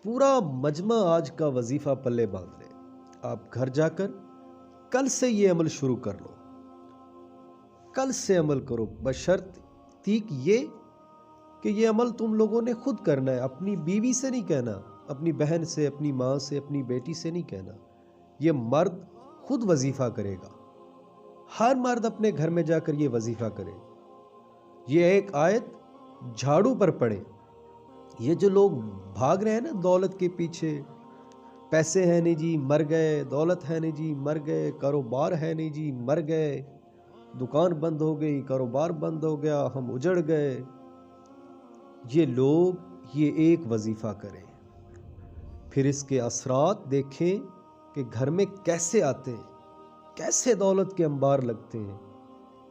पूरा मजमा आज का वजीफ़ा पल्ले बांध ले। आप घर जाकर कल से ये अमल शुरू कर लो, कल से अमल करो, बशर्त ये कि ये अमल तुम लोगों ने खुद करना है, अपनी बीवी से नहीं कहना, अपनी बहन से, अपनी माँ से, अपनी बेटी से नहीं कहना। ये मर्द खुद वजीफ़ा करेगा। हर मर्द अपने घर में जाकर ये वजीफ़ा करे। ये एक आयत झाड़ू पर पड़े। ये जो लोग भाग रहे हैं ना दौलत के पीछे, पैसे हैं नहीं जी मर गए, दौलत है नहीं जी मर गए, कारोबार है नहीं जी मर गए, दुकान बंद हो गई, कारोबार बंद हो गया, हम उजड़ गए। ये लोग ये एक वजीफ़ा करें, फिर इसके असरात देखें कि घर में कैसे आते हैं, कैसे दौलत के अंबार लगते हैं,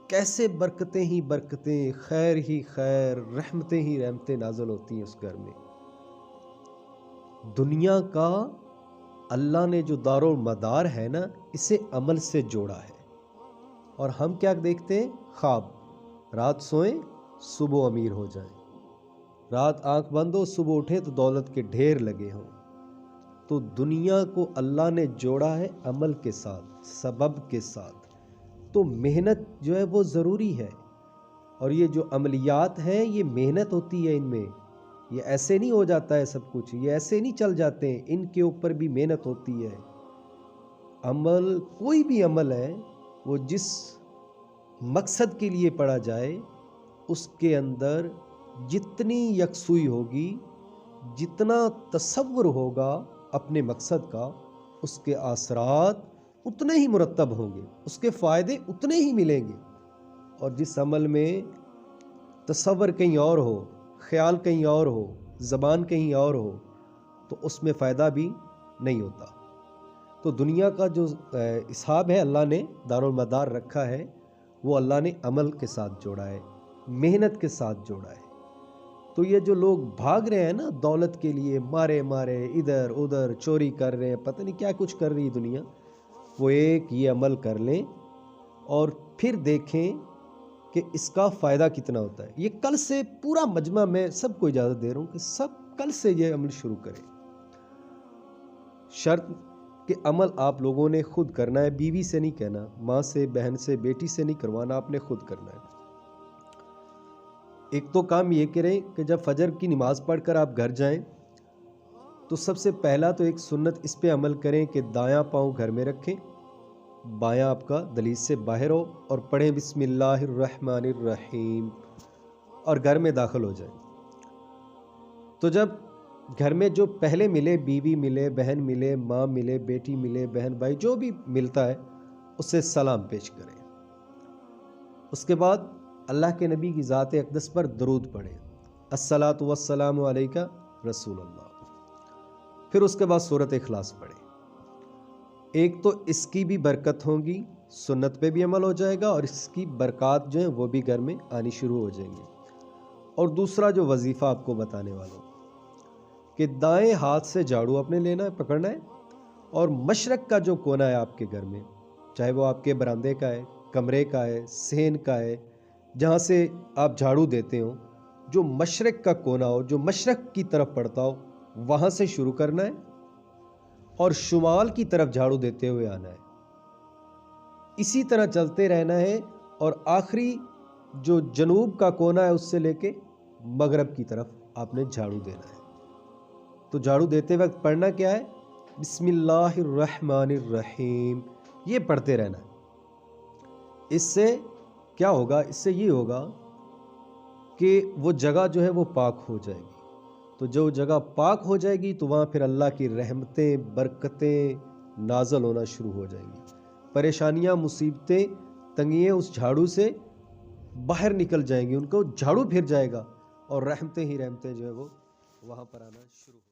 कैसे बरकतें ही बरकतें, खैर ही खैर, रहमतें ही रहमतें नाज़िल होती हैं उस घर में। दुनिया का अल्लाह ने जो दारुल मदार है ना, इसे अमल से जोड़ा है। और हम क्या देखते हैं? ख्वाब, रात सोएं सुबह अमीर हो जाएं, रात आंख बंद हो सुबह उठें तो दौलत के ढेर लगे हों। तो दुनिया को अल्लाह ने जोड़ा है अमल के साथ, सबब के साथ। तो मेहनत जो है वो ज़रूरी है। और ये जो अमलियात हैं ये मेहनत होती है इनमें, ये ऐसे नहीं हो जाता है सब कुछ, ये ऐसे नहीं चल जाते हैं, इनके ऊपर भी मेहनत होती है। अमल, कोई भी अमल है वो जिस मकसद के लिए पढ़ा जाए उसके अंदर जितनी यकसुई होगी, जितना तसव्वुर होगा अपने मकसद का, उसके असरात उतने ही मुरतब होंगे, उसके फ़ायदे उतने ही मिलेंगे। और जिस अमल में तसव्वुर कहीं और हो, ख़्याल कहीं और हो, ज़बान कहीं और हो, तो उसमें फ़ायदा भी नहीं होता। तो दुनिया का जो हिसाब है अल्लाह ने दारुल मदार रखा है, वो अल्लाह ने अमल के साथ जोड़ा है, मेहनत के साथ जोड़ा है। तो ये जो लोग भाग रहे हैं ना दौलत के लिए, मारे मारे इधर उधर चोरी कर रहे हैं, पता नहीं क्या कुछ कर रही है दुनिया, वो एक ये अमल कर लें और फिर देखें कि इसका फ़ायदा कितना होता है। ये कल से पूरा मजमा में सबको इजाज़त दे रहा हूँ कि सब कल से ये अमल शुरू करें। शर्त कि अमल आप लोगों ने खुद करना है, बीवी से नहीं कहना, माँ से, बहन से, बेटी से नहीं करवाना, आपने खुद करना है। एक तो काम ये करें कि जब फजर की नमाज़ पढ़कर आप घर जाएं तो सबसे पहला तो एक सुन्नत इस पे अमल करें कि दायां पाँव घर में रखें, बायां आपका दलीज से बाहर हो, और पढ़ें बिस्मिल्लाहिर्रहमानिर्रहीम और घर में दाखिल हो जाएं। तो जब घर में जो पहले मिले, बीवी मिले, बहन मिले, माँ मिले, बेटी मिले, बहन भाई जो भी मिलता है उससे सलाम पेश करें। उसके बाद अल्लाह के नबी की ज़ात अक़दस पर दरूद पढ़ें, अस्सलातु वस्सलामु अलैका रसूलल्लाह। फिर उसके बाद सूरत इखलास पढ़ें। एक तो इसकी भी बरकत होगी, सुन्नत पे भी अमल हो जाएगा और इसकी बरकत जो है वो भी घर में आनी शुरू हो जाएंगी। और दूसरा जो वजीफ़ा आपको बताने वाला हूँ कि दाएं हाथ से झाड़ू अपने लेना है, पकड़ना है, और मशरक़ का जो कोना है आपके घर में, चाहे वो आपके बरामदे का है, कमरे का है, सहन का है, जहाँ से आप झाड़ू देते हो, जो मशरक़ का कोना हो, जो मशरक़ की तरफ पड़ता हो, वहाँ से शुरू करना है और शुमाल की तरफ झाड़ू देते हुए आना है। इसी तरह चलते रहना है और आखिरी जो जनूब का कोना है उससे लेके मगरब की तरफ आपने झाड़ू देना है। तो झाड़ू देते वक्त पढ़ना क्या है? बिस्मिल्लाहिर्रहमानिर्रहीम, ये पढ़ते रहना है। इससे क्या होगा? इससे ये होगा कि वो जगह जो है वो पाक हो जाएगी। तो जो जगह पाक हो जाएगी तो वहाँ फिर अल्लाह की रहमतें, बरकतें नाज़िल होना शुरू हो जाएंगी। परेशानियाँ, मुसीबतें, तंगियाँ उस झाड़ू से बाहर निकल जाएंगी, उनको झाड़ू फिर जाएगा और रहमतें ही रहमतें जो है वो वहाँ पर आना शुरू हो